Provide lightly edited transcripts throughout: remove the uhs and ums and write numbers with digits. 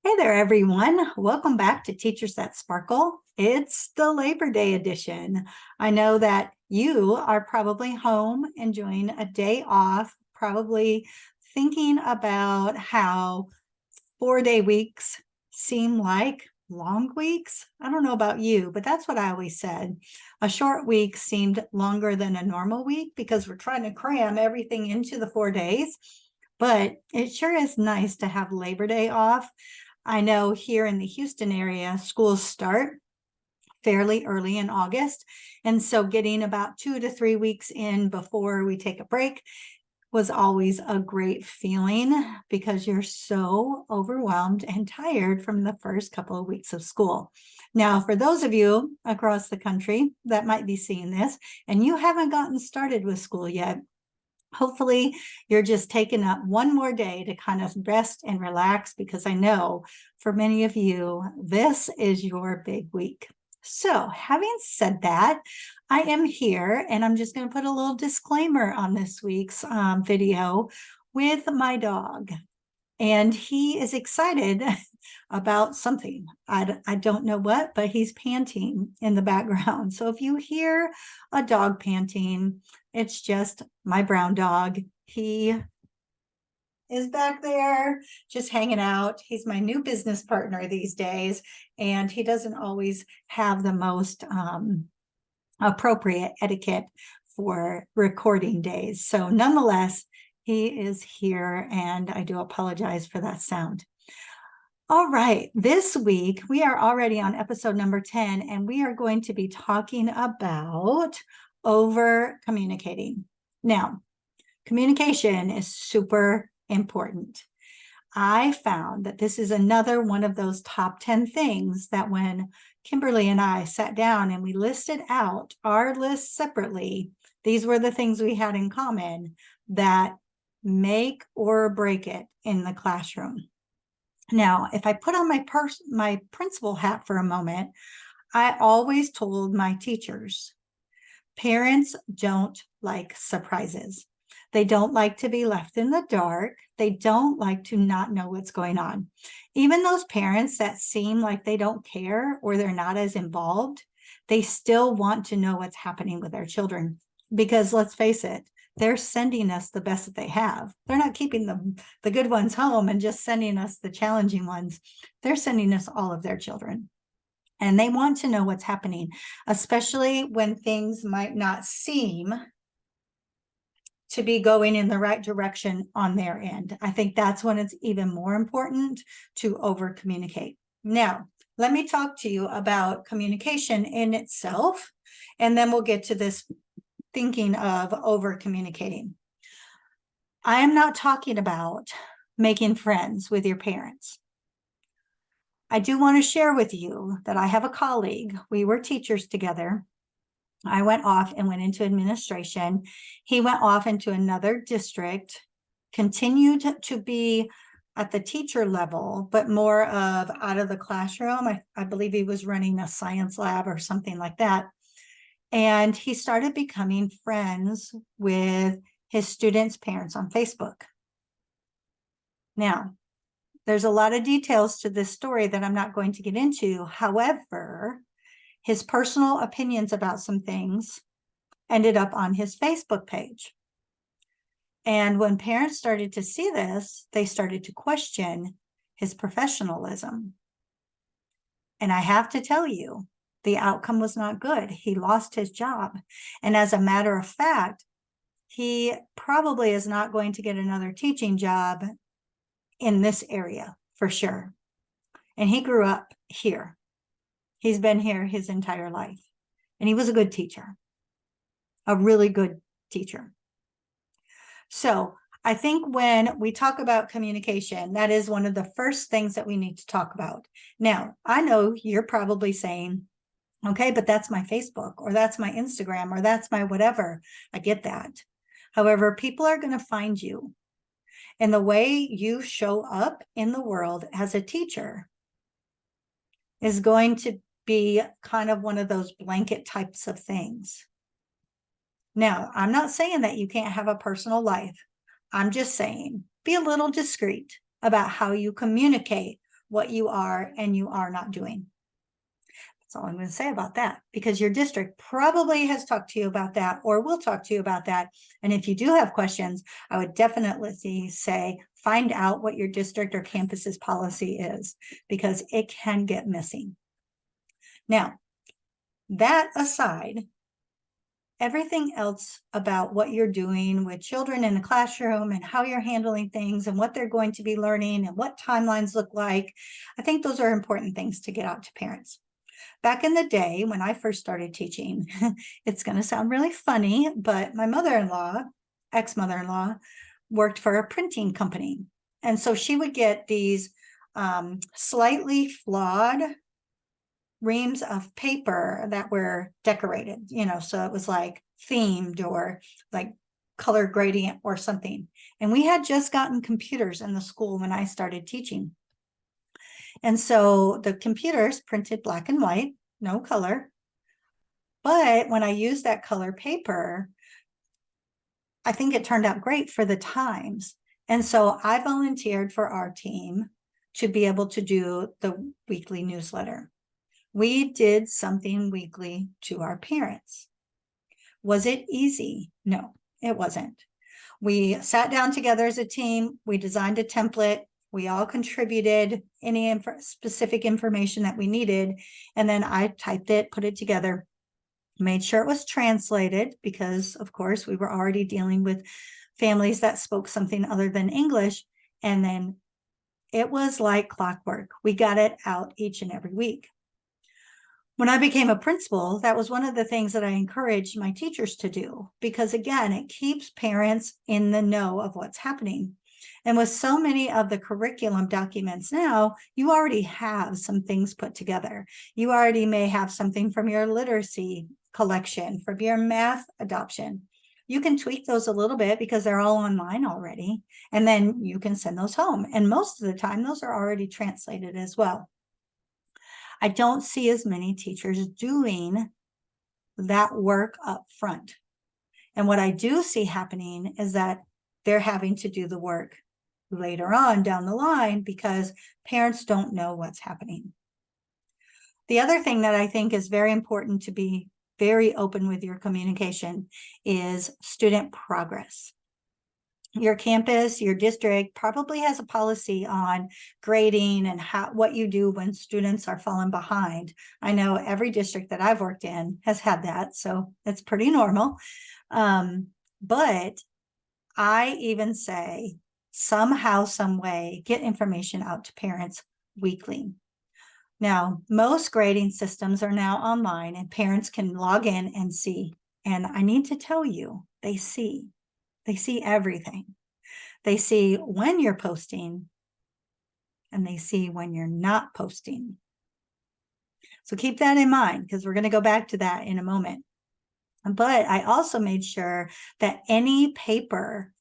Hey there, everyone. Welcome back to Teachers That Sparkle. It's the Labor Day edition. I know that you are probably home enjoying a day off, probably thinking about how 4-day weeks seem like long weeks. I don't know about you, but that's what I always said. A short week seemed longer than a normal week because we're trying to cram everything into the 4 days. But it sure is nice to have Labor Day off. I know here in the Houston area, schools start fairly early in August. And so getting about 2 to 3 weeks in before we take a break was always a great feeling because you're so overwhelmed and tired from the first couple of weeks of school. Now, for those of you across the country that might be seeing this and you haven't gotten started with school yet, hopefully you're just taking up one more day to kind of rest and relax, because I know for many of you, this is your big week. So having said that, I am here and I'm just going to put a little disclaimer on this week's video with my dog. And he is excited about something. I don't know what, but he's panting in the background. So if you hear a dog panting, it's just my brown dog. He is back there just hanging out. He's my new business partner these days, and he doesn't always have the most appropriate etiquette for recording days. So nonetheless, he is here, and I do apologize for that sound. All right, this week we are already on episode number 10, and we are going to be talking about over communicating. Now, communication is super important. I found that this is another one of those top 10 things that when Kimberly and I sat down and we listed out our lists separately, these were the things we had in common that make or break it in the classroom. Now, if I put on my principal hat for a moment, I always told my teachers, parents don't like surprises. They don't like to be left in the dark. They don't like to not know what's going on. Even those parents that seem like they don't care or they're not as involved, they still want to know what's happening with their children. Because let's face it, they're sending us the best that they have. They're not keeping the good ones home and just sending us the challenging ones. They're sending us all of their children. And they want to know what's happening, especially when things might not seem to be going in the right direction on their end. I think that's when it's even more important to over communicate. Now, let me talk to you about communication in itself, and then we'll get to this thinking of over communicating. I am not talking about making friends with your parents. I do want to share with you that I have a colleague. We were teachers together. I went off and went into administration. He went off into another district, continued to be at the teacher level, but more of out of the classroom. I believe he was running a science lab or something like that. And he started becoming friends with his students' parents on Facebook. Now, there's a lot of details to this story that I'm not going to get into. However, his personal opinions about some things ended up on his Facebook page. And when parents started to see this, they started to question his professionalism. And I have to tell you, the outcome was not good. He lost his job. And as a matter of fact, he probably is not going to get another teaching job in this area for sure. And he grew up here. He's been here his entire life. And he was a good teacher, a really good teacher. So I think when we talk about communication, that is one of the first things that we need to talk about. Now, I know you're probably saying, okay, but that's my Facebook, or that's my Instagram, or that's my whatever. I get that. However, people are going to find you. And the way you show up in the world as a teacher is going to be kind of one of those blanket types of things. Now, I'm not saying that you can't have a personal life. I'm just saying be a little discreet about how you communicate what you are and you are not doing. That's all I'm going to say about that, because your district probably has talked to you about that or will talk to you about that. And if you do have questions, I would definitely say find out what your district or campus's policy is, because it can get missing. Now, that aside, everything else about what you're doing with children in the classroom and how you're handling things and what they're going to be learning and what timelines look like, I think those are important things to get out to parents. Back in the day when I first started teaching, it's going to sound really funny, but my mother-in-law, ex-mother-in-law, worked for a printing company. And so she would get these slightly flawed reams of paper that were decorated, so it was like themed or like color gradient or something. And we had just gotten computers in the school when I started teaching. And so the computers printed black and white, no color. But when I used that color paper, I think it turned out great for the times. And so I volunteered for our team to be able to do the weekly newsletter. We did something weekly to our parents. Was it easy? No, it wasn't. We sat down together as a team. We designed a template. We all contributed any specific information that we needed. And then I typed it, put it together, made sure it was translated, because of course we were already dealing with families that spoke something other than English. And then it was like clockwork. We got it out each and every week. When I became a principal, that was one of the things that I encouraged my teachers to do, because again, it keeps parents in the know of what's happening. And with so many of the curriculum documents now, you already have some things put together. You already may have something from your literacy collection, from your math adoption. You can tweak those a little bit because they're all online already, and then you can send those home. And most of the time, those are already translated as well. I don't see as many teachers doing that work up front. And what I do see happening is that they're having to do the work later on down the line because parents don't know what's happening. The other thing that I think is very important to be very open with your communication is student progress. Your campus, your district probably has a policy on grading and what you do when students are falling behind. I know every district that I've worked in has had that, so it's pretty normal. But I even say somehow, some way, get information out to parents weekly. Now, most grading systems are now online and parents can log in and see. And I need to tell you, they see everything. They see when you're posting and they see when you're not posting. So keep that in mind, because we're going to go back to that in a moment. But I also made sure that any paper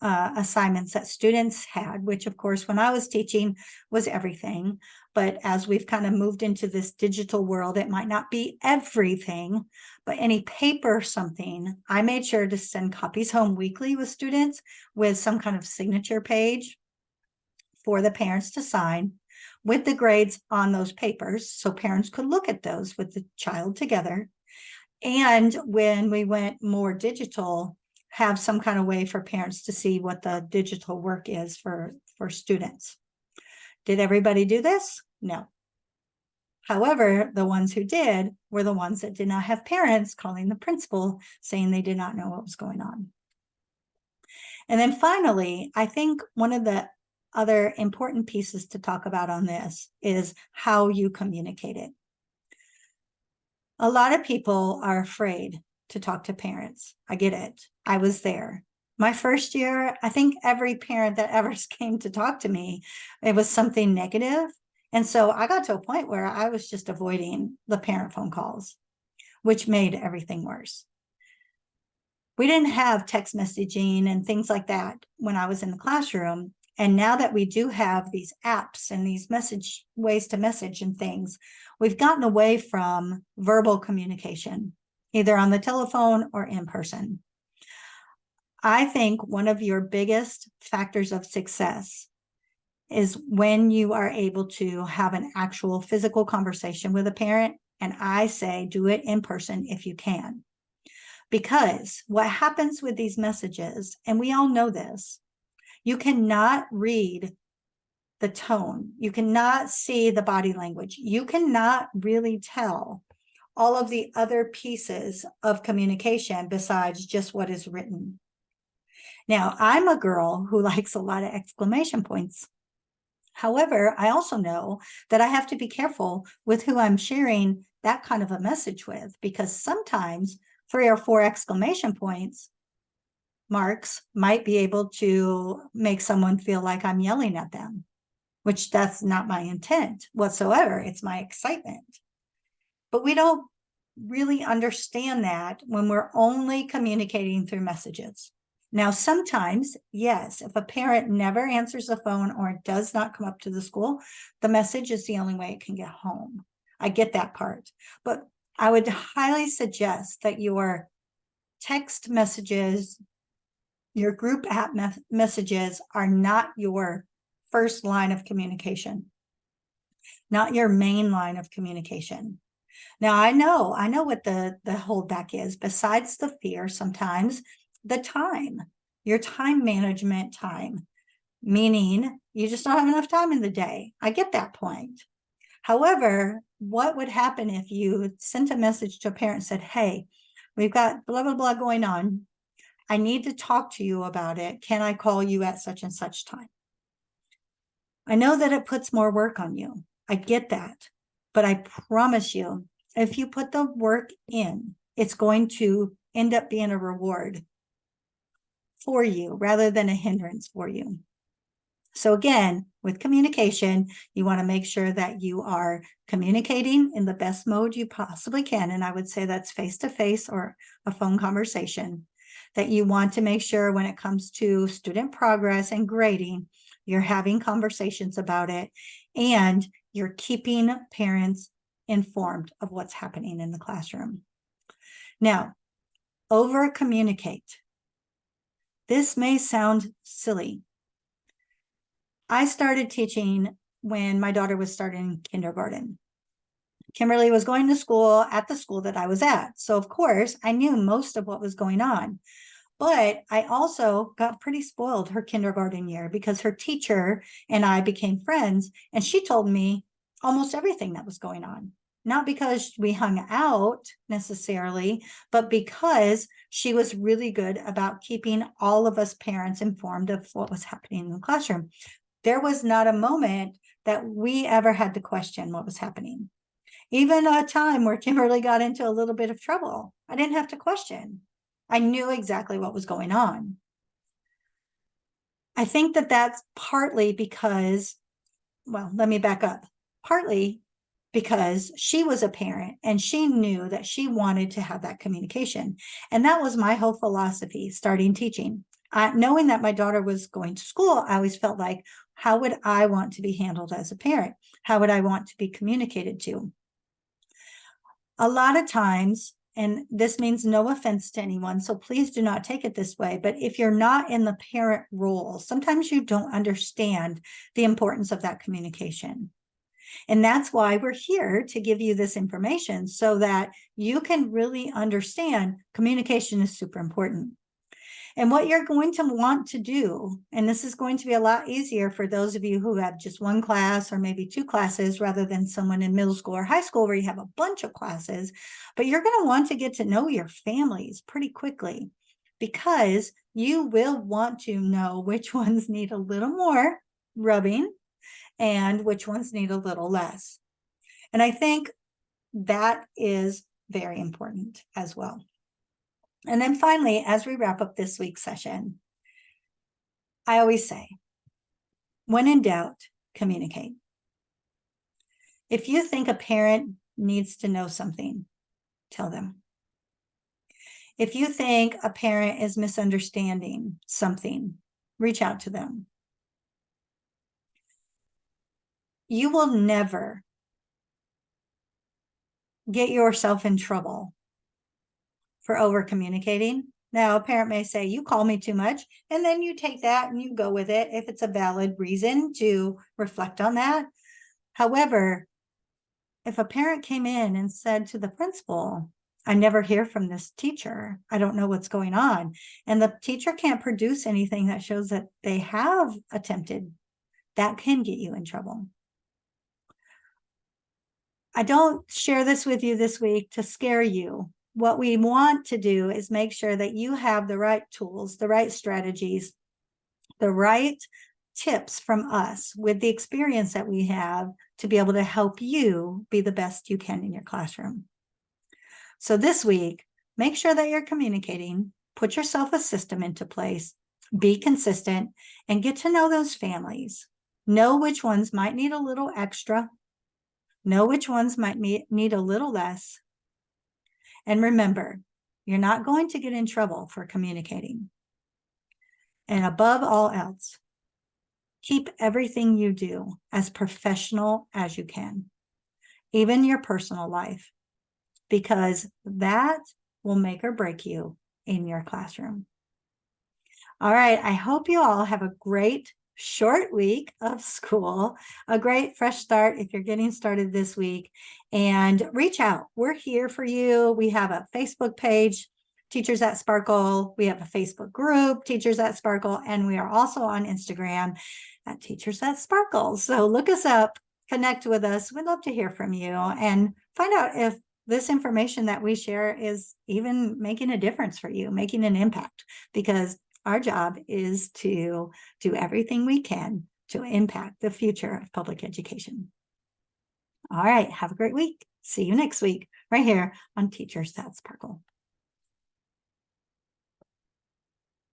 assignments that students had, which of course when I was teaching was everything, but as we've kind of moved into this digital world, it might not be everything, but any paper something, I made sure to send copies home weekly with students with some kind of signature page for the parents to sign with the grades on those papers, so parents could look at those with the child together. And when we went more digital, have some kind of way for parents to see what the digital work is for students. Did everybody do this? No. However, the ones who did were the ones that did not have parents calling the principal saying they did not know what was going on. And then finally, I think one of the other important pieces to talk about on this is how you communicate it. A lot of people are afraid to talk to parents. I get it. I was there. My first year, I think every parent that ever came to talk to me, it was something negative. And so I got to a point where I was just avoiding the parent phone calls, which made everything worse. We didn't have text messaging and things like that when I was in the classroom. And now that we do have these apps and these ways to message and things, we've gotten away from verbal communication, either on the telephone or in person. I think one of your biggest factors of success is when you are able to have an actual physical conversation with a parent. And I say do it in person if you can. Because what happens with these messages, and we all know this, you cannot read the tone. You cannot see the body language. You cannot really tell all of the other pieces of communication besides just what is written. Now, I'm a girl who likes a lot of exclamation points. However, I also know that I have to be careful with who I'm sharing that kind of a message with, because sometimes 3 or 4 exclamation points marks might be able to make someone feel like I'm yelling at them, which that's not my intent whatsoever. It's my excitement. But we don't really understand that when we're only communicating through messages. Now, sometimes, yes, if a parent never answers the phone or does not come up to the school, the message is the only way it can get home. I get that part. But I would highly suggest that your text messages, your group app messages are not your first line of communication, not your main line of communication. Now, I know what the holdback is, besides the fear, sometimes the time, your time management time, meaning you just don't have enough time in the day. I get that point. However, what would happen if you sent a message to a parent and said, hey, we've got blah, blah, blah going on. I need to talk to you about it. Can I call you at such and such time? I know that it puts more work on you. I get that. But I promise you, if you put the work in, it's going to end up being a reward for you rather than a hindrance for you. So again, with communication, you want to make sure that you are communicating in the best mode you possibly can. And I would say that's face-to-face or a phone conversation. That you want to make sure when it comes to student progress and grading, you're having conversations about it and you're keeping parents informed of what's happening in the classroom. Now, over communicate. This may sound silly. I started teaching when my daughter was starting kindergarten. Kimberly was going to school at the school that I was at. So of course I knew most of what was going on, but I also got pretty spoiled her kindergarten year because her teacher and I became friends and she told me almost everything that was going on. Not because we hung out necessarily, but because she was really good about keeping all of us parents informed of what was happening in the classroom. There was not a moment that we ever had to question what was happening. Even a time where Kimberly got into a little bit of trouble, I didn't have to question. I knew exactly what was going on. I think that that's partly because, well, let me back up. Partly because she was a parent and she knew that she wanted to have that communication. And that was my whole philosophy starting teaching. Knowing that my daughter was going to school, I always felt like, how would I want to be handled as a parent? How would I want to be communicated to? A lot of times, and this means no offense to anyone, so please do not take it this way, but if you're not in the parent role, sometimes you don't understand the importance of that communication. And that's why we're here to give you this information so that you can really understand communication is super important. And what you're going to want to do, and this is going to be a lot easier for those of you who have just one class or maybe 2 classes rather than someone in middle school or high school where you have a bunch of classes, but you're going to want to get to know your families pretty quickly because you will want to know which ones need a little more rubbing and which ones need a little less. And I think that is very important as well. And then finally, as we wrap up this week's session, I always say, when in doubt, communicate. If you think a parent needs to know something, tell them. If you think a parent is misunderstanding something, reach out to them. You will never get yourself in trouble for over communicating Now, a parent may say, you call me too much, and then you take that and you go with it if it's a valid reason to reflect on that. However, if a parent came in and said to the principal, I never hear from this teacher, I don't know what's going on, and the teacher can't produce anything that shows that they have attempted, that can get you in trouble. I don't share this with you this week to scare you. What we want to do is make sure that you have the right tools, the right strategies, the right tips from us with the experience that we have to be able to help you be the best you can in your classroom. So this week, make sure that you're communicating, put yourself a system into place, be consistent, and get to know those families. Know which ones might need a little extra. Know which ones might need a little less. And remember, you're not going to get in trouble for communicating. And above all else, keep everything you do as professional as you can, even your personal life, because that will make or break you in your classroom. All right, I hope you all have a great short week of school, a great fresh start if you're getting started this week, and reach out. We're here for you. We have a Facebook page, Teachers at Sparkle. We have a Facebook group, Teachers at Sparkle, and we are also on Instagram at Teachers at Sparkle. So look us up, connect with us. We'd love to hear from you and find out if this information that we share is even making a difference for you, making an impact, because our job is to do everything we can to impact the future of public education. All right, have a great week. See you next week right here on Teachers at Sparkle.